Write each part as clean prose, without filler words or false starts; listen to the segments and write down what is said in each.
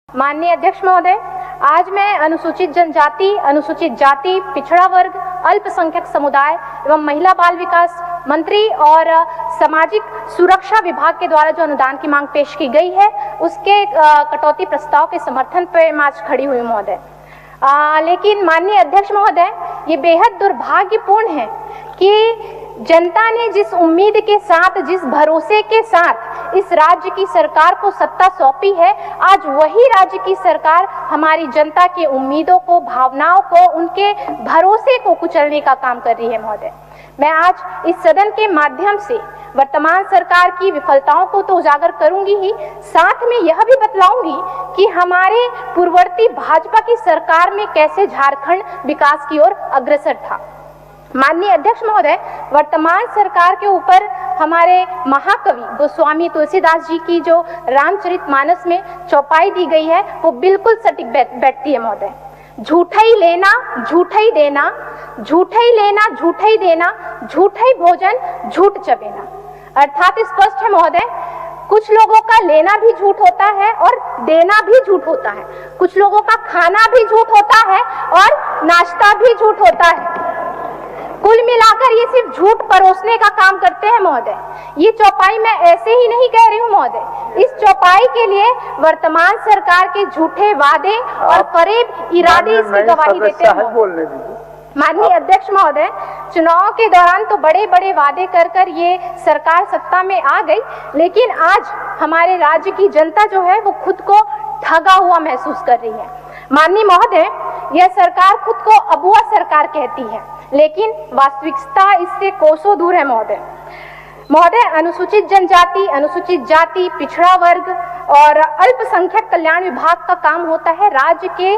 माननीय अध्यक्ष महोदय, आज मैं अनुसूचित जनजाति, अनुसूचित जाति, पिछड़ा वर्ग, अल्पसंख्यक समुदाय एवं महिला बाल विकास मंत्री और सामाजिक सुरक्षा विभाग के द्वारा जो अनुदान की मांग पेश की गई है उसके कटौती प्रस्ताव के समर्थन पर मैं आज खड़ी हुई महोदय। लेकिन माननीय अध्यक्ष महोदय, ये बेहद दुर्भाग्यपूर्ण है कि जनता ने जिस उम्मीद के साथ, जिस भरोसे के साथ इस राज्य की सरकार को सत्ता सौंपी है, आज वही राज्य की सरकार हमारी जनता की उम्मीदों को, भावनाओं को, उनके भरोसे को कुचलने का काम कर रही है महोदय। मैं आज इस सदन के माध्यम से वर्तमान सरकार की विफलताओं को तो उजागर करूंगी ही, साथ में यह भी बतलाऊंगी कि हमारे पूर्ववर्ती भाजपा की सरकार में कैसे झारखंड विकास की ओर अग्रसर था। माननीय अध्यक्ष महोदय, वर्तमान सरकार के ऊपर हमारे महाकवि गोस्वामी तुलसीदास जी की जो रामचरितमानस में चौपाई दी गई है वो बिल्कुल सटीक बैठती है महोदय। झूठा ही लेना, झूठा ही देना, झूठा ही लेना, झूठा ही देना, झूठा ही भोजन, झूठ चबेना। अर्थात स्पष्ट है महोदय, कुछ लोगों का लेना भी झूठ होता है और देना भी झूठ होता है। कुछ लोगों का खाना भी झूठ होता है और नाश्ता भी झूठ होता है। कुल मिलाकर ये सिर्फ झूठ परोसने का काम करते हैं महोदय। ये चौपाई मैं ऐसे ही नहीं कह रही हूँ महोदय, इस चौपाई के लिए वर्तमान सरकार के झूठे वादे और फरेब इरादे इसकी गवाही देते हैं। माननीय अध्यक्ष महोदय, चुनाव के दौरान तो बड़े बड़े वादे कर ये सरकार सत्ता में आ गई, लेकिन आज हमारे राज्य की जनता जो है वो खुद को ठगा हुआ महसूस कर रही है। माननीय महोदय, यह सरकार खुद को अबुआ सरकार कहती है, लेकिन वास्तविकता इससे कोसों दूर है महोदय। अनुसूचित जनजाति, अनुसूचित जाति, पिछड़ा वर्ग और अल्पसंख्यक कल्याण विभाग का काम होता है राज्य के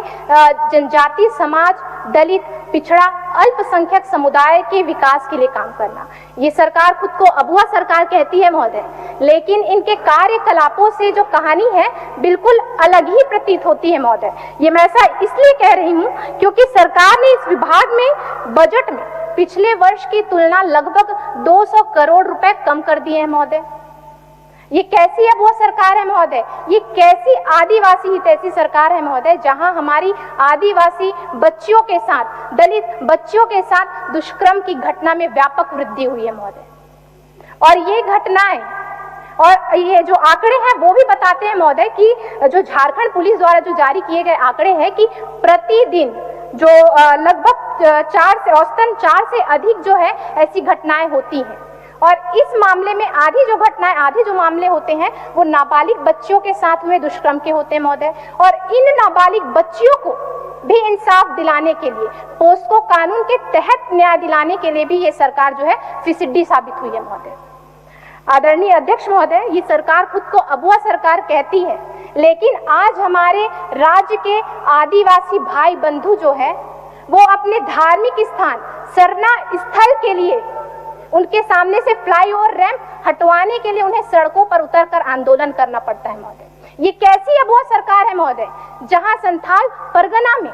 जनजाति समाज, दलित, पिछड़ा, अल्पसंख्यक समुदाय के विकास के लिए काम करना। ये सरकार खुद को अबुआ सरकार कहती है महोदय, लेकिन इनके कार्यकलापों से जो कहानी है बिल्कुल अलग ही प्रतीत होती है महोदय। ये मैं ऐसा इसलिए कह रही हूँ क्योंकि सरकार ने इस विभाग में बजट में पिछले वर्ष की तुलना लगभग 200 करोड़ रुपए कम कर दिए हैं महोदय। ये कैसी अब वो सरकार है महोदय? ये कैसी आदिवासी हितैषी सरकार है महोदय, जहां हमारी आदिवासी बच्चियों के साथ, दलित बच्चियों के साथ दुष्कर्म की घटना में व्यापक वृद्धि हुई है महोदय। और ये घटनाएं और ये जो आंकड़े हैं वो भी बताते हैं महोदय कि जो झारखंड पुलिस द्वारा जो जारी किए गए आंकड़े हैं कि प्रतिदिन जो लगभग औसतन 4 से अधिक जो है ऐसी घटनाएं होती हैं। और इस मामले में आधे जो मामले होते हैं वो नाबालिग बच्चियों के साथ हुए दुष्कर्म के होते हैं महोदय। और इन नाबालिग बच्चियों को भी इंसाफ दिलाने के लिए, पोस्को कानून के तहत न्याय दिलाने के लिए भी ये सरकार जो है फिसिड्डी साबित हुई है महोदय। आदरणीय अध्यक्ष महोदय, ये सरकार खुद को अबुआ सरकार कहती है, लेकिन आज हमारे राज्य के आदिवासी भाई बंधु जो है वो अपने धार्मिक स्थान सरना स्थल के लिए, उनके सामने से फ्लाईओवर रैंप हटवाने के लिए उन्हें सड़कों पर उतरकर आंदोलन करना पड़ता है महोदय। ये कैसी अबुआ सरकार है महोदय, जहां संथाल परगना में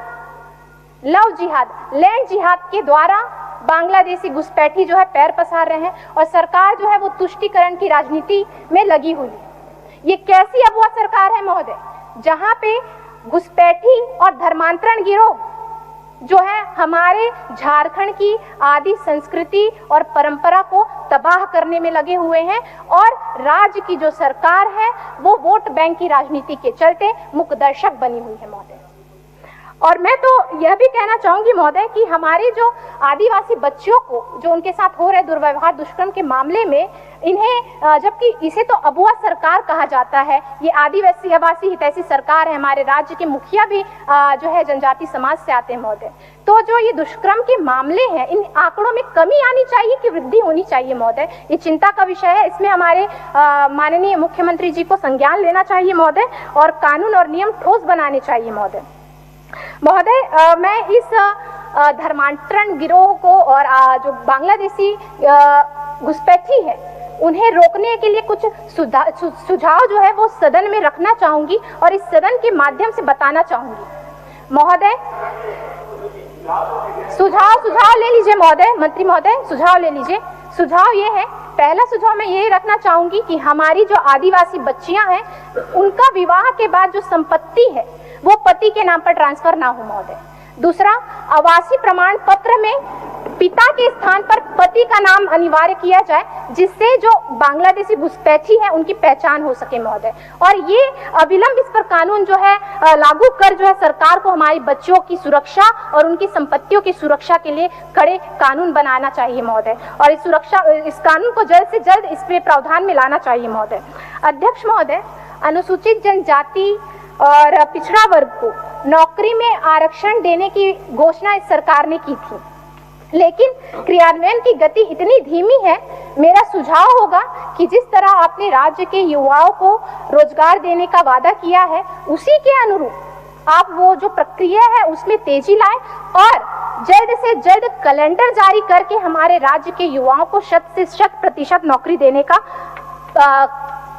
लव जिहाद, लैंड जिहाद के द्वारा बांग्लादेशी घुसपैठी जो है पैर पसार रहे हैं और सरकार जो है वो तुष्टीकरण की राजनीति में लगी हुई है। ये कैसी अबुआ सरकार है महोदय, जहां पे घुसपैठी और धर्मांतरण गिरोह जो है हमारे झारखंड की आदि संस्कृति और परंपरा को तबाह करने में लगे हुए हैं और राज्य की जो सरकार है वो वोट बैंक की राजनीति के चलते मुकदर्शक बनी हुई है महोदय। और मैं तो यह भी कहना चाहूंगी महोदय कि हमारे जो आदिवासी बच्चियों को जो उनके साथ हो रहे दुर्व्यवहार, दुष्कर्म के मामले में इन्हें, जबकि इसे तो अबुआ सरकार कहा जाता है, ये आदिवासी हितैषी सरकार है, हमारे राज्य के मुखिया भी जो है जनजाति समाज से आते हैं महोदय। तो जो ये दुष्कर्म के मामले हैं, इन आंकड़ों में कमी आनी चाहिए कि वृद्धि होनी चाहिए महोदय? ये चिंता का विषय है। इसमें हमारे माननीय मुख्यमंत्री जी को संज्ञान लेना चाहिए महोदय और कानून और नियम ठोस बनाने चाहिए महोदय। मैं इस धर्मांतरण गिरोह को और जो बांग्लादेशी घुसपैठी है उन्हें रोकने के लिए कुछ सुझाव जो है वो सदन में रखना चाहूंगी और इस सदन के माध्यम से बताना चाहूंगी महोदय। सुझाव ले लीजिए महोदय, मंत्री महोदय, सुझाव ले लीजिए। सुझाव ये है पहला सुझाव मैं यही रखना चाहूंगी कि हमारी जो आदिवासी बच्चियां हैं, उनका विवाह के बाद जो संपत्ति है वो पति के नाम पर ट्रांसफर ना हो महोदय। दूसरा, आवासीय प्रमाण पत्र में पिता के स्थान पर पति का नाम अनिवार्य किया जाए, जिससे जो बांग्लादेशी घुसपैठी है उनकी पहचान हो सके महोदय। और ये अविलंब इस पर कानून जो है लागू कर जो है सरकार को हमारी बच्चियों की सुरक्षा और उनकी संपत्तियों की सुरक्षा के लिए कड़े कानून बनाना चाहिए महोदय, और इस कानून को जल्द से जल्द इस पे प्रावधान में लाना चाहिए महोदय। अध्यक्ष महोदय, अनुसूचित जनजाति और पिछड़ा वर्ग को नौकरी में आरक्षण देने की घोषणा इस सरकार ने की थी, लेकिन क्रियान्वयन की गति इतनी धीमी है। मेरा सुझाव होगा कि जिस तरह आपने राज्य के युवाओं को रोजगार देने का वादा किया है, उसी के अनुरूप आप वो जो प्रक्रिया है उसमें तेजी लाएं और जल्द से जल्द कैलेंडर जारी करके हमारे राज्य के युवाओं को 100% नौकरी देने का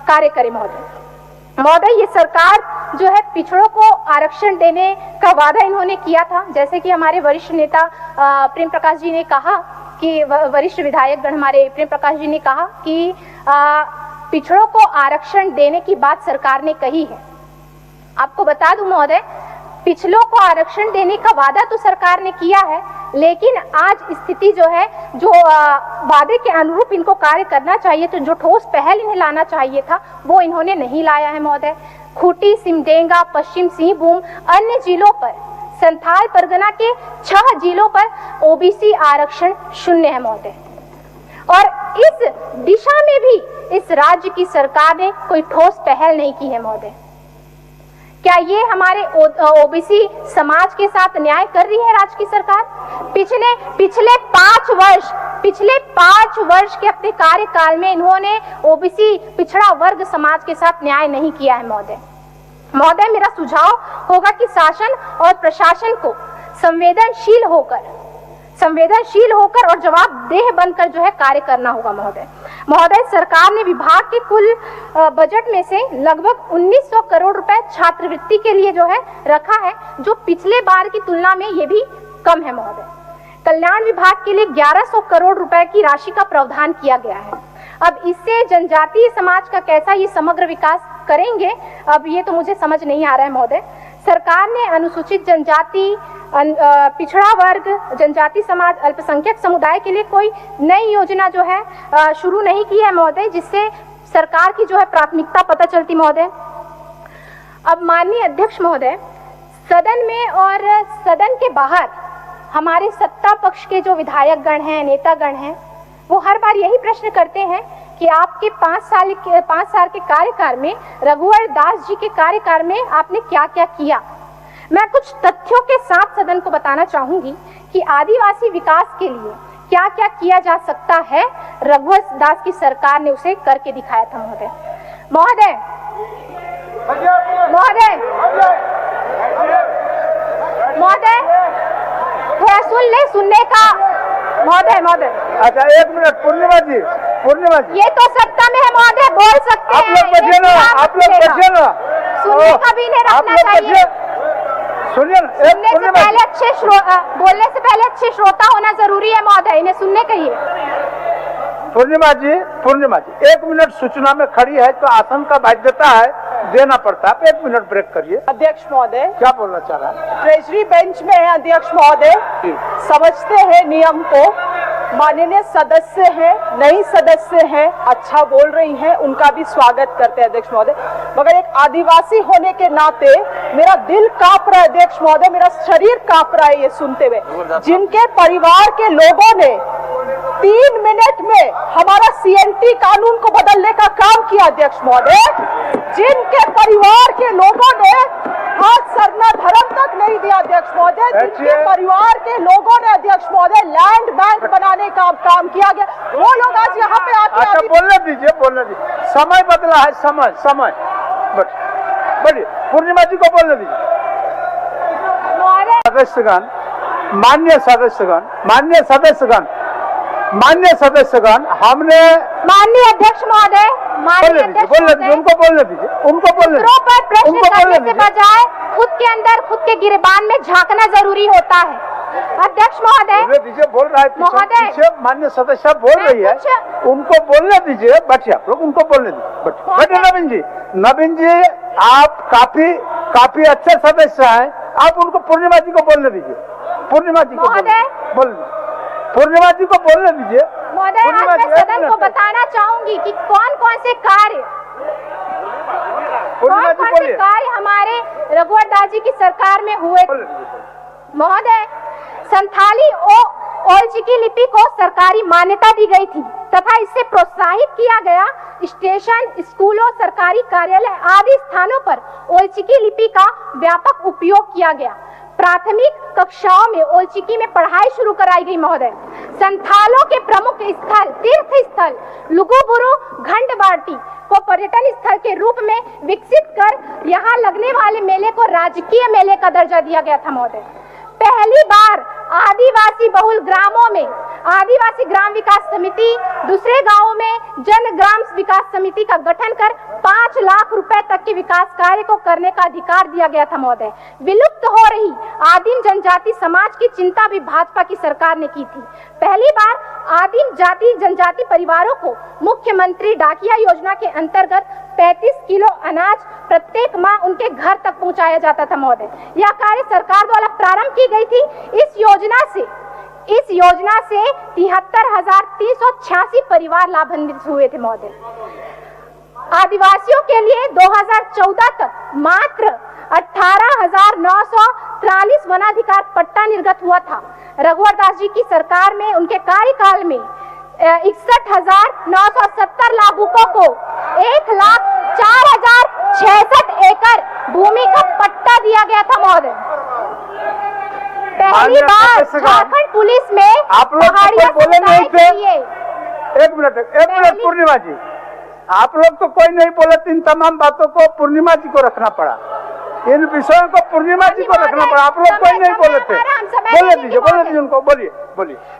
कार्य करें महोदय। ये सरकार जो है पिछड़ों को आरक्षण देने का वादा इन्होंने किया था, जैसे कि हमारे वरिष्ठ नेता प्रेम प्रकाश जी ने कहा कि वरिष्ठ विधायक गण हमारे प्रेम प्रकाश जी ने कहा कि पिछड़ों को आरक्षण देने की बात सरकार ने कही है। आपको बता दूं महोदय, पिछड़ों को आरक्षण देने का वादा तो सरकार ने किया है, लेकिन आज स्थिति जो है, जो वादे के अनुरूप इनको कार्य करना चाहिए, तो जो ठोस पहल इन्हें लाना चाहिए था वो इन्होंने नहीं लाया है महोदय। खूंटी, सिमडेगा, पश्चिम सिंहभूम, अन्य जिलों पर, संथाल परगना के 6 जिलों पर ओबीसी आरक्षण शून्य है महोदय, और इस दिशा में भी इस राज्य की सरकार ने कोई ठोस पहल नहीं की है महोदय। क्या ये हमारे ओबीसी समाज के साथ न्याय कर रही है राज्य की सरकार? पिछले 5 वर्ष के अपने कार्यकाल में इन्होंने ओबीसी पिछड़ा वर्ग समाज के साथ न्याय नहीं किया है महोदय। मेरा सुझाव होगा कि शासन और प्रशासन को संवेदनशील होकर और जवाबदेह बनकर जो है कार्य करना होगा महोदय। सरकार ने विभाग के कुल बजट में से लगभग 1900 करोड़ रुपए छात्रवृत्ति के लिए जो है रखा है, जो पिछले बार की तुलना में ये भी कम है महोदय। कल्याण विभाग के लिए 1100 करोड़ रुपए की राशि का प्रावधान किया गया है। अब इससे जनजातीय समाज का कैसा ये समग्र विकास करेंगे, अब ये तो मुझे समझ नहीं आ रहा है महोदय। सरकार ने अनुसूचित जनजाति, पिछड़ा वर्ग, जनजाति समाज, अल्पसंख्यक समुदाय के लिए कोई नई योजना जो है शुरू नहीं की है महोदय, जिससे सरकार की जो है प्राथमिकता पता चलती महोदय। अब माननीय अध्यक्ष महोदय, सदन में और सदन के बाहर हमारे सत्ता पक्ष के जो विधायक गण हैं, नेतागण हैं, वो हर बार यही प्रश्न करते हैं कि आपके 5 साल के कार्यकाल में, रघुवर दास जी के कार्यकाल में आपने क्या क्या किया। मैं कुछ तथ्यों के साथ सदन को बताना चाहूंगी कि आदिवासी विकास के लिए क्या क्या किया जा सकता है। रघुवर दास की सरकार ने उसे करके दिखाया था महोदय। थोड़ा सुनने का महोदय। अच्छा, 1 मिनट। पूर्णिमा जी, ये तो सत्ता में है महोदय, बोल सकते हैं। आप लोग बचिए ना। सुनने का भी नहीं रखना चाहिए। सुनिए ना, बोलने से पहले अच्छे श्रोता होना जरूरी है महोदय, इन्हें सुनने कहिए। पूर्णिमा जी, 1 मिनट सूचना में खड़ी है तो आसन का बाध्यता है, देना पड़ता है। 1 मिनट ब्रेक करिए। अध्यक्ष महोदय, क्या बोलना चाह रहा है? ट्रेजरी बेंच में है अध्यक्ष महोदय, समझते हैं नियम को। माननीय सदस्य हैं, नई सदस्य हैं, अच्छा बोल रही हैं, उनका भी स्वागत करते हैं अध्यक्ष महोदय। मगर एक आदिवासी होने के नाते मेरा दिल कांप रहा है अध्यक्ष महोदय, मेरा शरीर कांप रहा है ये सुनते हुए। जिनके परिवार के लोगों ने 3 मिनट में हमारा सीएनटी कानून को बदलने का काम किया अध्यक्ष महोदय, जिनके परिवार के लोगों ने हाथ सरना धर्म तक नहीं दिया अध्यक्ष महोदय, जिनके परिवार के लोगों ने अध्यक्ष महोदय लैंड बैंक बनाने का काम किया गया, वो लोग आज यहाँ पे आके। अच्छा, बोलने दीजिए। समय बदला है, समय बढ़िए। पूर्णिमा जी को बोलने दीजिए। सदस्यगण, मान्य सदस्यगण, हमने माननीय अध्यक्ष महोदय, उनको बोलने दीजिए। प्रश्न करने से बजाय खुद के अंदर, खुद के गिरबान में झांकना जरूरी होता है। अध्यक्ष महोदय, बोलने दीजिए, बोल रहा है महोदय। पीछे मान्य सदस्य बोल रही है, उनको बोलने दीजिए। बैठिए आप लोग, उनको बोलने दीजिए। बैठे नवीन जी। नवीन जी, आप काफी अच्छे सदस्य हैं, आप उनको पूर्णिमा जी को बोलने दीजिए। पूर्णिमा जी को बोल पूर्णिमा जी को बोलने दीजिए। महोदय, आज मैं सदन को बताना चाहूंगी कि कौन कौन से कार्य हमारे रघुवर दास जी की सरकार में हुए। महोदय, संथाली ओलचिकी लिपि को सरकारी मान्यता दी गई थी तथा इससे प्रोत्साहित किया गया। स्टेशन, स्कूलों, सरकारी कार्यालय आदि स्थानों पर ओलचिकी लिपि का व्यापक उपयोग किया गया। प्राथमिक कक्षाओं में ओलचिकी में पढ़ाई शुरू कराई गई। महोदय, संथालों के प्रमुख स्थल, तीर्थ स्थल लुगुबुरु घंटबाटी को पर्यटन स्थल के रूप में विकसित कर यहाँ लगने वाले मेले को राजकीय मेले का दर्जा दिया गया था। महोदय, पहली बार आदिवासी बहुल ग्रामों में आदिवासी ग्राम विकास समिति, दूसरे गांवों में जन ग्राम विकास समिति का गठन कर 5 लाख रुपए तक के विकास कार्य को करने का अधिकार दिया गया था। महोदय, विलुप्त हो रही आदिम जनजाति समाज की चिंता भी भाजपा की सरकार ने की थी। पहली बार आदिम जाति जनजाति परिवारों को मुख्यमंत्री डाकिया योजना के अंतर्गत 35 किलो अनाज प्रत्येक माह उनके घर तक पहुंचाया जाता था। महोदय, यह कार्य सरकार द्वारा प्रारंभ की गई थी। इस योजना से 73,386 परिवार लाभान्वित हुए थे। महोदय, आदिवासियों के लिए 2014 तक मात्र 18,943 वनाधिकार पट्टा निर्गत हुआ था। रघुवर दास जी की सरकार में, उनके कार्यकाल में 61,970 लाभुकों को 1,04,066 एकड़ भूमि का पट्टा दिया गया था। महोदय, पहली बार झारखंड पुलिस में आप लोग बोले नहीं थे। एक मिनट पूर्णिमा जी, आप लोग तो कोई नहीं बोले, इन तमाम बातों को पूर्णिमा जी को रखना पड़ा, इन विषयों को पूर्णिमा जी को रखना पड़ा। आप लोग कोई नहीं बोले थे। बोले दीजिए उनको, बोलिए।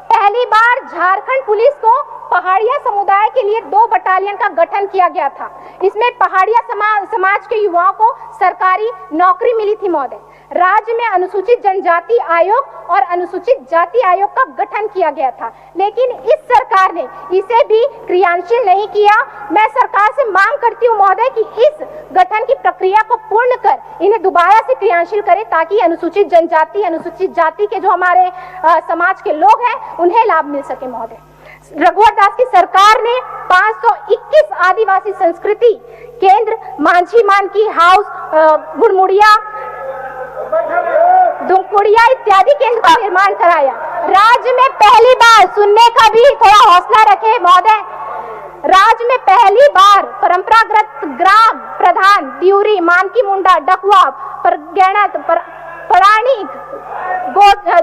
पहली बार झारखंड पुलिस को पहाड़िया समुदाय के लिए 2 बटालियन का गठन किया गया था। इसमें पहाड़िया समाज के युवाओं को सरकारी नौकरी मिली थी। महोदय, राज्य में अनुसूचित जनजाति आयोग और अनुसूचित जाति आयोग का गठन किया गया था, लेकिन इस सरकार ने इसे भी क्रियान्वित नहीं किया। मैं सरकार से मांग करती हूँ महोदय कि इस गठन की प्रक्रिया को पूर्ण कर इन्हें दोबारा से क्रियान्वित करें, ताकि अनुसूचित जनजाति, अनुसूचित जाति के जो हमारे समाज के लोग हैं उन्हें लाभ मिल सके। महोदय, रघुवर दास की सरकार ने 521 आदिवासी संस्कृति केंद्र, मांझी मानकी हाउस, गुड़मुड़िया, दुमकुड़िया इत्यादि केंद्र का निर्माण कराया। राज्य में पहली बार, सुनने का भी थोड़ा हौसला रखे महोदय, राज्य में पहली बार परंपरागत ग्राम प्रधान दिउरी, मानकी मुंडा, डकुआ, परगैणत, पराणिक,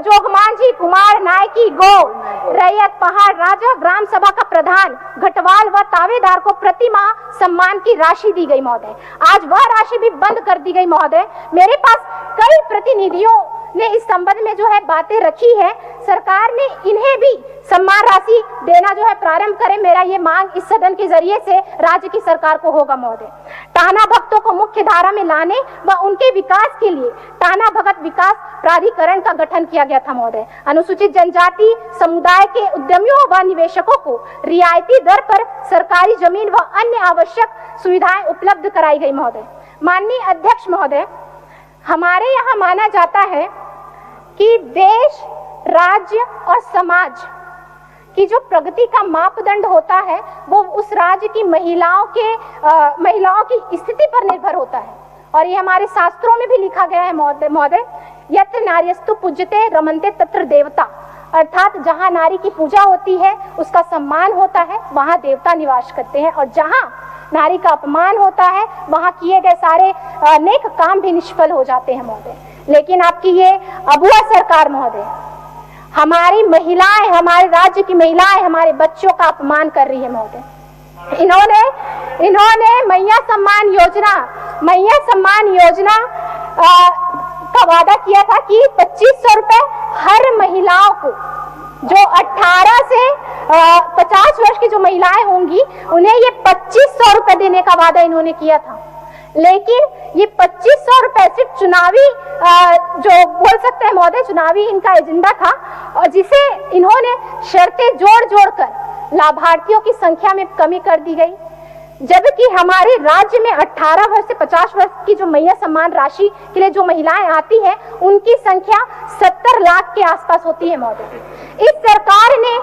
जोगमांझी, कुमार, नायकी, गो, रैयत, पहाड़ राजा, ग्राम सभा का प्रधान, घटवाल व तावेदार को प्रति माह सम्मान की राशि दी गई। महोदय, आज वह राशि भी बंद कर दी गई। महोदय, मेरे पास कई प्रतिनिधियों ने इस संबंध में जो है बातें रखी है। सरकार ने इन्हें भी सम्मान राशि देना जो है प्रारंभ करे। मेरा ये मांग इस सदन के जरिए से राज्य की सरकार को होगा। महोदय, टाना भक्तों को मुख्य धारा में लाने व उनके विकास के लिए टाना भगत विकास प्राधिकरण का गठन किया गया था। महोदय, अनुसूचित जनजाति समुदाय के उद्यमियों व निवेशकों को रियायती दर पर सरकारी जमीन व अन्य आवश्यक सुविधाएं उपलब्ध कराई गई। महोदय, माननीय अध्यक्ष महोदय, हमारे यहाँ माना जाता है कि देश, राज्य और समाज की जो प्रगति का मापदंड होता है वो उस राज्य की महिलाओं की स्थिति पर निर्भर होता है। और ये हमारे शास्त्रों में भी लिखा गया है महोदय, यत्र नार्यस्तु पूज्यते रमन्ते तत्र देवता, अर्थात जहाँ नारी की पूजा होती है, उसका सम्मान होता है, वहाँ देवता निवास करते हैं, और जहाँ नारी का अपमान होता है वहाँ किए गए सारे नेक काम भी निष्फल हो जाते हैं। महोदय, लेकिन आपकी ये अबुआ सरकार महोदय हमारी महिलाएं, हमारे राज्य की महिलाएं, हमारे बच्चों का अपमान कर रही है। महोदय, इन्होंने मैया सम्मान योजना का वादा किया था कि 2500 रुपए हर महिलाओं को, जो 18 से 50 वर्ष की जो महिलाएं होंगी उन्हें ये 2500 रुपए देने का वादा इन्होंने किया था। लेकिन ये 2500 रुपए सिर्फ चुनावी जो बोल सकते हैं महोदय, चुनावी इनका एजेंडा था, और जिसे इन्होंने शर्तें जोड़ कर लाभार्थियों की संख्या में कमी कर दी गई। जबकि हमारे राज्य में 18 वर्ष से 50 वर्ष की जो मैया सम्मान राशि के लिए जो महिलाएं आती हैं, उनकी संख्या 70 लाख के आसपास होती है महोदय। इस सरकार ने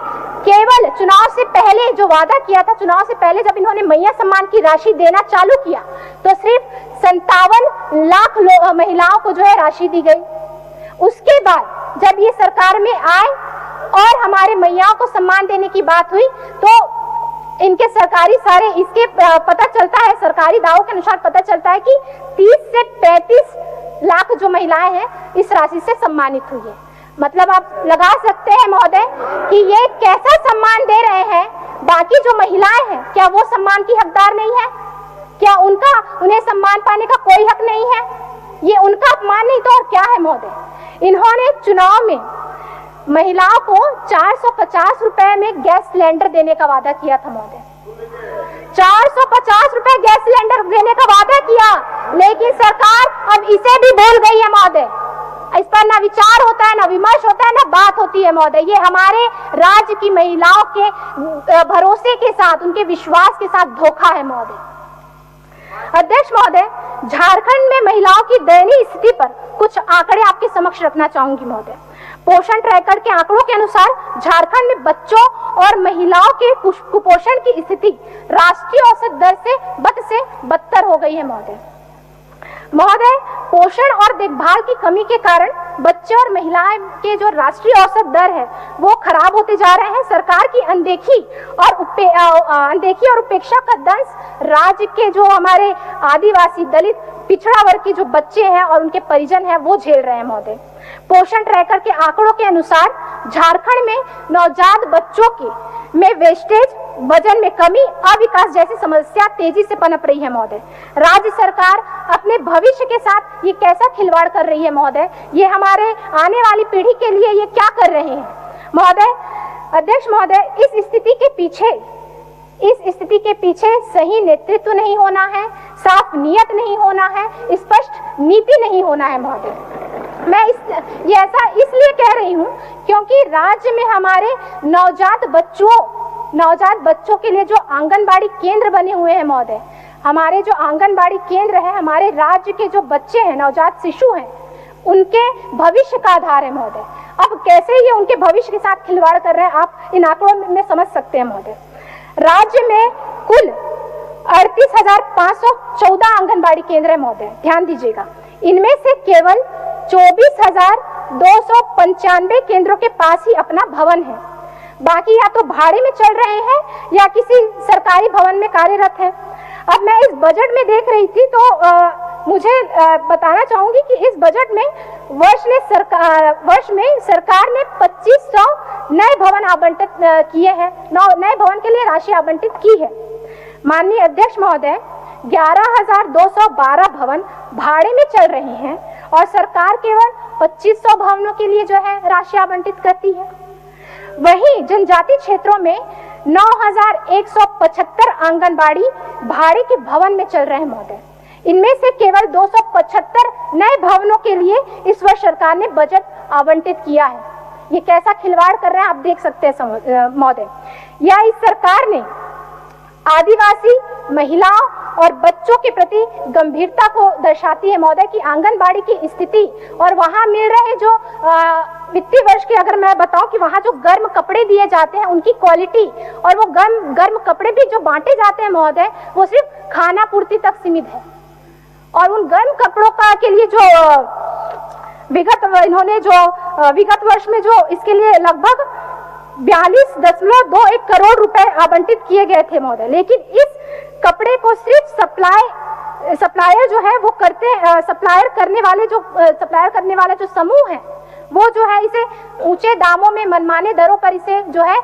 केवल चुनाव से पहले जो वादा किया था, चुनाव से पहले जब इन्होंने मैया सम्मान की राशि देना चालू किया तो सिर्फ 57 लाख महिलाओं को जो है राशि दी गई। उसके बाद जब ये सरकार में आए और हमारे मैयाओं को सम्मान देने की बात हुई तो इनके सरकारी सारे इसके पता चलता है, सरकारी दावों के अनुसार पता चलता है कि 30 से 35 लाख जो महिलाएं हैं इस राशि से सम्मानित हुई है। मतलब आप लगा सकते हैं महोदय कि ये कैसा सम्मान दे रहे हैं। बाकी जो महिलाएं हैं क्या वो सम्मान की हकदार नहीं है? क्या उन्हें सम्मान पाने का कोई हक नहीं है? ये उनका अपमान नहीं तो और क्या है महोदय? इन्होंने चुनाव में महिलाओं को 450 रुपए में गैस सिलेंडर देने का वादा किया था महोदय। 450 रुपए गैस सिलेंडर देने का वादा किया, लेकिन सरकार अब इसे भी भूल गई है महोदय। इस पर ना विचार होता है, ना विमर्श होता है, ना बात होती है महोदय। ये हमारे राज्य की महिलाओं के भरोसे के साथ, उनके विश्वास के साथ धोखा है महोदय। अध्यक्ष महोदय, झारखंड में महिलाओं की दयनीय स्थिति पर कुछ आंकड़े आपके समक्ष रखना चाहूंगी महोदय। पोषण ट्रैकर के आंकड़ों के अनुसार झारखंड में बच्चों और महिलाओं के कुपोषण की स्थिति राष्ट्रीय औसत दर से बदतर हो गई है महोदय। पोषण और देखभाल की कमी के कारण बच्चे और महिलाएं के जो राष्ट्रीय औसत दर है वो खराब होते जा रहे हैं। सरकार की अनदेखी और उपेक्षा का दंश राज्य के जो हमारे आदिवासी, दलित, पिछड़ा वर्ग के जो बच्चे हैं और उनके परिजन हैं वो झेल रहे हैं महोदय। पोषण ट्रैकर के आंकड़ों के अनुसार झारखंड में नवजात बच्चों में वेस्टेज, वजन में कमी, अविकास जैसी समस्या तेजी से पनप रही है महोदय। राज्य सरकार अपने भविष्य के साथ ये कैसा खिलवाड़ कर रही है महोदय? ये हमारे आने वाली पीढ़ी के लिए ये क्या कर रहे हैं महोदय? अध्यक्ष महोदय, इस स्थिति के पीछे सही नेतृत्व नहीं होना है, साफ नियत नहीं होना है, स्पष्ट नीति नहीं होना है महोदय। मैं ये ऐसा इसलिए कह रही हूँ क्योंकि राज्य में हमारे नवजात बच्चों के लिए जो आंगनबाड़ी केंद्र बने हुए हैं महोदय, हमारे जो आंगनबाड़ी केंद्र है, हमारे राज्य के जो बच्चे हैं, नवजात शिशु हैं, उनके भविष्य का आधार है महोदय। अब कैसे ये उनके भविष्य के साथ खिलवाड़ कर रहे हैं आप इन आंकड़ों में समझ सकते हैं महोदय। राज्य में कुल 38,514 आंगनबाड़ी केंद्र है महोदय, ध्यान दीजिएगा। इनमें से केवल 24,295 केंद्रों के पास ही अपना भवन है, बाकी या तो भाड़े में चल रहे हैं या किसी सरकारी भवन में कार्यरत है। अब मैं इस बजट में देख रही थी तो मुझे बताना चाहूंगी कि इस बजट में वर्ष में सरकार ने 2500 नए भवन आवंटित किए हैं, नए भवन के लिए राशि आवंटित की है। माननीय अध्यक्ष महोदय, 11,212 भवन भाड़े में चल रहे हैं और सरकार केवल 2500 भवनों के लिए जो है राशि आवंटित करती है। वहीं जनजाति क्षेत्रों में 9,175 आंगनबाड़ी भाड़े के भवन में चल रहे हैं महोदय। इनमें से केवल 275 नए भवनों के लिए इस वर्ष सरकार ने बजट आवंटित किया है। ये कैसा खिलवाड़ कर रहे हैं आप देख सकते हैं महोदय। या इस सरकार ने आदिवासी महिलाओं और बच्चों के प्रति गंभीरता को दर्शाती है महोदय कि आंगनबाड़ी की स्थिति और वहां मिल रहे जो वित्तीय वर्ष के, अगर मैं बताऊं कि वहां जो गर्म कपड़े दिए जाते हैं उनकी क्वालिटी और वो गर्म कपड़े भी जो बांटे जाते हैं महोदय वो सिर्फ खाना पूर्ति तक सीमित है। और उन गर्म कपड़ों का के लिए जो विगत वर्ष में जो इसके लिए लगभग 42.21 करोड़ रुपए आवंटित किए गए थे महोदय, लेकिन इस कपड़े को सिर्फ सप्लायर जो है वो सप्लायर करने वाले जो समूह है वो जो है इसे ऊंचे दामों में मनमाने दरों पर इसे जो है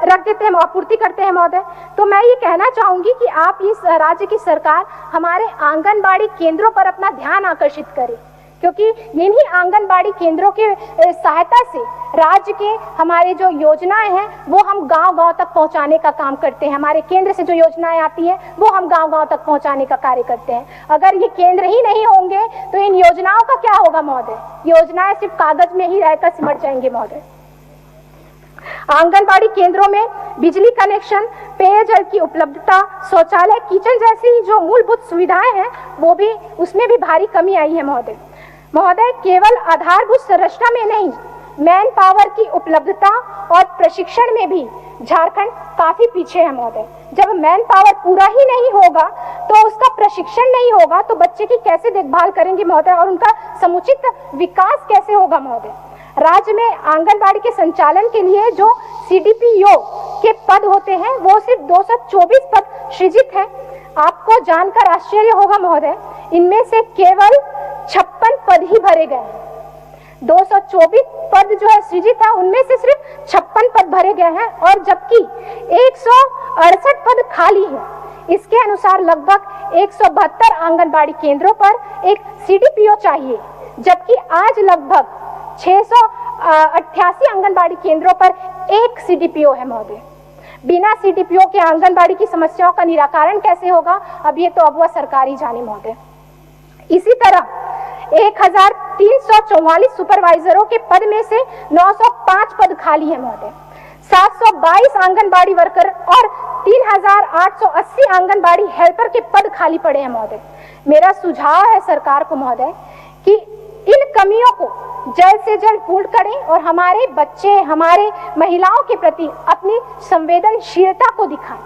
रख देते हैं, आपूर्ति करते हैं महोदय। तो मैं ये कहना चाहूंगी कि आप इस राज्य की सरकार हमारे आंगनबाड़ी केंद्रों पर अपना ध्यान आकर्षित करे, क्योंकि इन्हीं आंगनबाड़ी केंद्रों के सहायता से राज्य के हमारे जो योजनाएं हैं वो हम गांव-गांव तक पहुंचाने का काम करते हैं। हमारे केंद्र से जो योजनाएं आती हैं वो हम गांव-गांव तक पहुंचाने का कार्य करते हैं। अगर ये केंद्र ही नहीं होंगे तो इन योजनाओं का क्या होगा महोदय? योजनाएं सिर्फ कागज में ही रहकर सिमट जाएंगे महोदय। आंगनबाड़ी केंद्रों में बिजली कनेक्शन, पेयजल की उपलब्धता, शौचालय, किचन जैसी जो मूलभूत सुविधाएं हैं वो भी, उसमें भी भारी कमी आई है महोदय। महोदय, केवल आधारभूत संरचना में नहीं, मैन पावर की उपलब्धता और प्रशिक्षण में भी झारखंड काफी पीछे है महोदय। जब मैन पावर पूरा ही नहीं होगा तो उसका प्रशिक्षण नहीं होगा तो बच्चे की कैसे देखभाल करेंगे महोदय, और उनका समुचित विकास कैसे होगा महोदय? राज्य में आंगनबाड़ी के संचालन के लिए जो CDPO के पद होते हैं वो सिर्फ 224 पद सृजित हैं। आपको जानकर आश्चर्य होगा महोदय, इनमें से केवल 56 पद ही भरे गए हैं। 224 पद जो है सृजित है उनमें से सिर्फ 56 पद भरे गए हैं, और जबकि 168 पद खाली है। इसके अनुसार लगभग 172 आंगनबाड़ी केंद्रों पर एक CDPO चाहिए, जबकि आज लगभग 688 आंगनबाड़ी केंद्रों पर एक CDPO है महोदय। बिना CDPO के आंगनबाड़ी की समस्याओं का निराकरण कैसे होगा, अब ये तो अब वह सरकार ही जाने महोदय। इसी तरह 1344 सुपरवाइजरों के पद में से 905 पद खाली है महोदय। 722 आंगनबाड़ी वर्कर और 3880 आंगनबाड़ी हेल्पर के पद खाली पड़े हैं महोदय। मेरा सुझाव है सरकार को महोदय कि इन कमियों को जल्द से जल्द पूर्ण करें और हमारे बच्चे, हमारे महिलाओं के प्रति अपनी संवेदनशीलता को दिखाएं।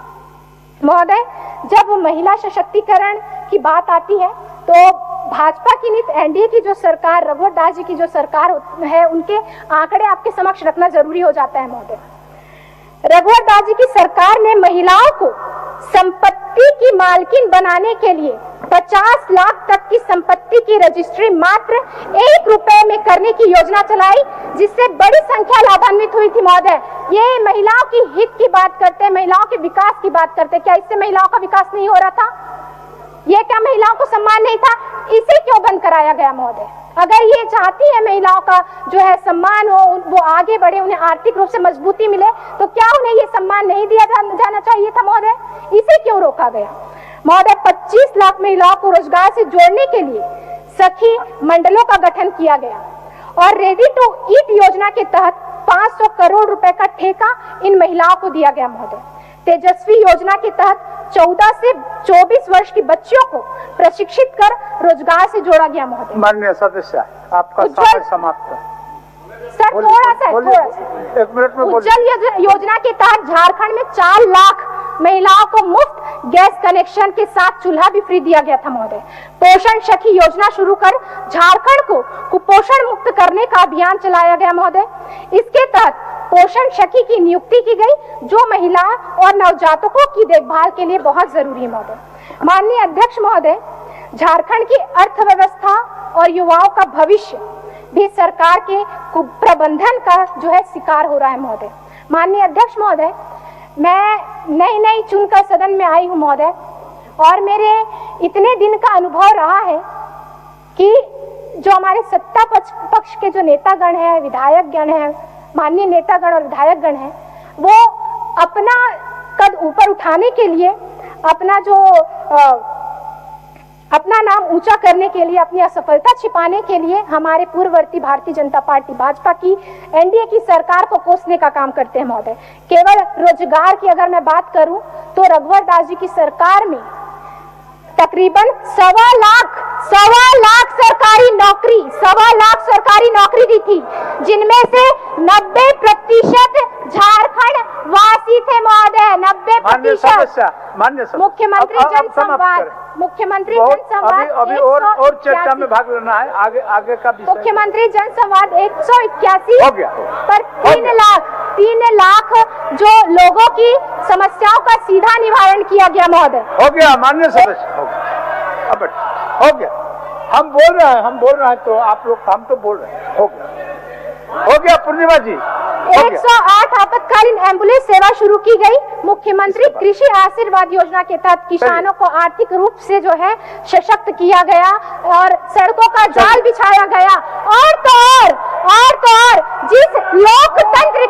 महोदय, जब महिला सशक्तिकरण की बात आती है तो भाजपा की नीति, NDA की जो सरकार, रघुवर दास जी की जो सरकार है, उनके आंकड़े आपके समक्ष रखना जरूरी हो जाता है महोदय। रघुवर दास जी की सरकार ने महिलाओं को संपत्ति की मालकिन बनाने के लिए 50 लाख तक की संपत्ति की रजिस्ट्री मात्र 1 रुपए में करने की योजना चलाई, जिससे बड़ी संख्या लाभान्वित हुई थी महोदय। ये महिलाओं की हित की बात करते हैं, महिलाओं के विकास की बात करते हैं। क्या इससे महिलाओं का विकास नहीं हो रहा था? ये क्या महिलाओं को सम्मान नहीं था? इसे क्यों बंद कराया गया महोदय? अगर ये चाहती है महिलाओं का जो है सम्मान हो, वो आगे बढ़े, उन्हें आर्थिक रूप से मजबूती मिले, तो क्या उन्हें ये सम्मान नहीं दिया जाना चाहिए था महोदय? इसे क्यों रोका गया महोदय? 25 लाख महिलाओं को रोजगार से जोड़ने के लिए सखी मंडलों का गठन किया गया और रेडी टू ईट योजना के तहत 500 करोड़ रुपए का ठेका इन महिलाओं को दिया गया महोदय। तेजस्वी योजना के तहत 14 से 24 वर्ष की बच्चियों को प्रशिक्षित कर रोजगार से जोड़ा गया महोदय। माननीय सदस्य, आपका समय समाप्त है। सर थोड़ा सा 1 मिनट में बोलिए। उज्जवल योजना के तहत झारखंड में 4 लाख महिलाओं को मुफ्त गैस कनेक्शन के साथ चूल्हा भी फ्री दिया गया था महोदय। पोषण सखी योजना शुरू कर झारखंड को कुपोषण मुक्त करने का अभियान चलाया गया महोदय। इसके तहत पोषण सखी की नियुक्ति की गई, जो महिला और नवजातकों की देखभाल के लिए बहुत जरूरी है महोदय। माननीय अध्यक्ष महोदय, झारखंड की अर्थव्यवस्था और युवाओं का भविष्य भी सरकार के कुप्रबंधन का जो है शिकार हो रहा है महोदय। माननीय अध्यक्ष महोदय, मैं नई चुनकर सदन में आई हूँ महोदय, और मेरे इतने दिन का अनुभव रहा है कि जो हमारे सत्ता पक्ष के जो नेतागण हैं, विधायकगण हैं, माननीय नेतागण और विधायकगण हैं, वो अपना कद ऊपर उठाने के लिए, अपना जो अपना नाम ऊंचा करने के लिए, अपनी असफलता छिपाने के लिए हमारे पूर्ववर्ती भारतीय जनता पार्टी भाजपा की NDA की सरकार को कोसने का काम करते हैं महोदय। केवल रोजगार की अगर मैं बात करूं तो रघुवर दास जी की सरकार में तकरीबन 1.25 लाख सरकारी नौकरी दी थी, जिनमें से 90% झारखंड वासी थे महोदय। 90%। मुख्यमंत्री जनसंवाद अभी और चर्चा में भाग लेना है, आगे का विषय। मुख्यमंत्री जनसंवाद 181 हो गया पर 3 लाख जो लोगों की समस्याओं का सीधा निवारण किया गया महोदय। हो गया माननीय सदस्य, अब हो गया। हम बोल रहे हैं तो आप लोग, हम तो बोल रहे हैं, हो गया। हो गया पूर्णिमा जी, हो गया। 108 आपातकालीन एम्बुलेंस सेवा शुरू की गई। मुख्यमंत्री कृषि आशीर्वाद योजना के तहत किसानों को आर्थिक रूप से जो है सशक्त किया गया और सड़कों का जाल बिछाया गया। और तो और जिस लोकतंत्र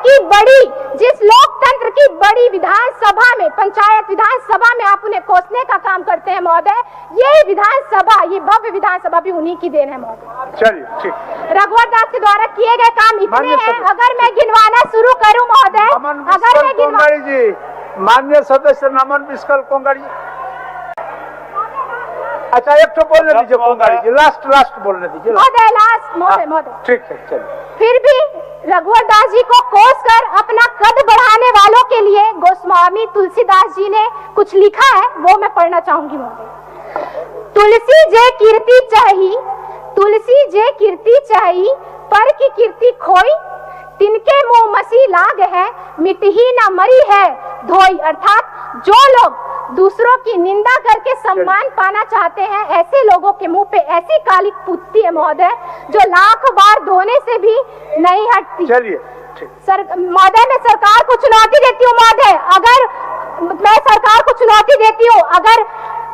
की बड़ी विधानसभा में, पंचायत विधानसभा में आप उन्हें कोसने का काम करते हैं महोदय, ये विधानसभा, ये भव्य विधानसभा भी उन्हीं की देन है महोदय। चलिए ठीक। रघुवर दास के द्वारा किए गए काम इतने हैं, अगर मैं गिनवाना शुरू करूं महोदय, अगर मैं कोंगाड़ी जी, माननीय सदस्य नमन बिस्कल कोंगाड़ी, अच्छा एक तो बोलने दीजिए कोंगाड़ी जी, लास्ट बोलने दीजिए महोदय, लास्ट महोदय। ठीक है चलिए। फिर भी रघुवर दास जी को कोस कर अपना कद बढ़ाने वालों के लिए गोस्वामी तुलसीदास जी ने कुछ लिखा है, वो मैं पढ़ना चाहूंगी महोदय। तुलसी जे कीर्ति चाही पर की कीर्ति खोई, तिनके मुंह मसी लाग है मिट ही न मरी है धोई। अर्थात जो लोग दूसरों की निंदा करके सम्मान पाना चाहते हैं, ऐसे लोगों के मुंह पे ऐसी कालिक पूतती है महोदय, जो लाख बार धोने से भी नहीं हटती। चलिए सर महोदय, मैं सरकार को चुनौती देती हूँ महोदय, अगर मैं सरकार को चुनौती देती हूँ, अगर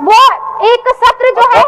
वो एक सत्र जो है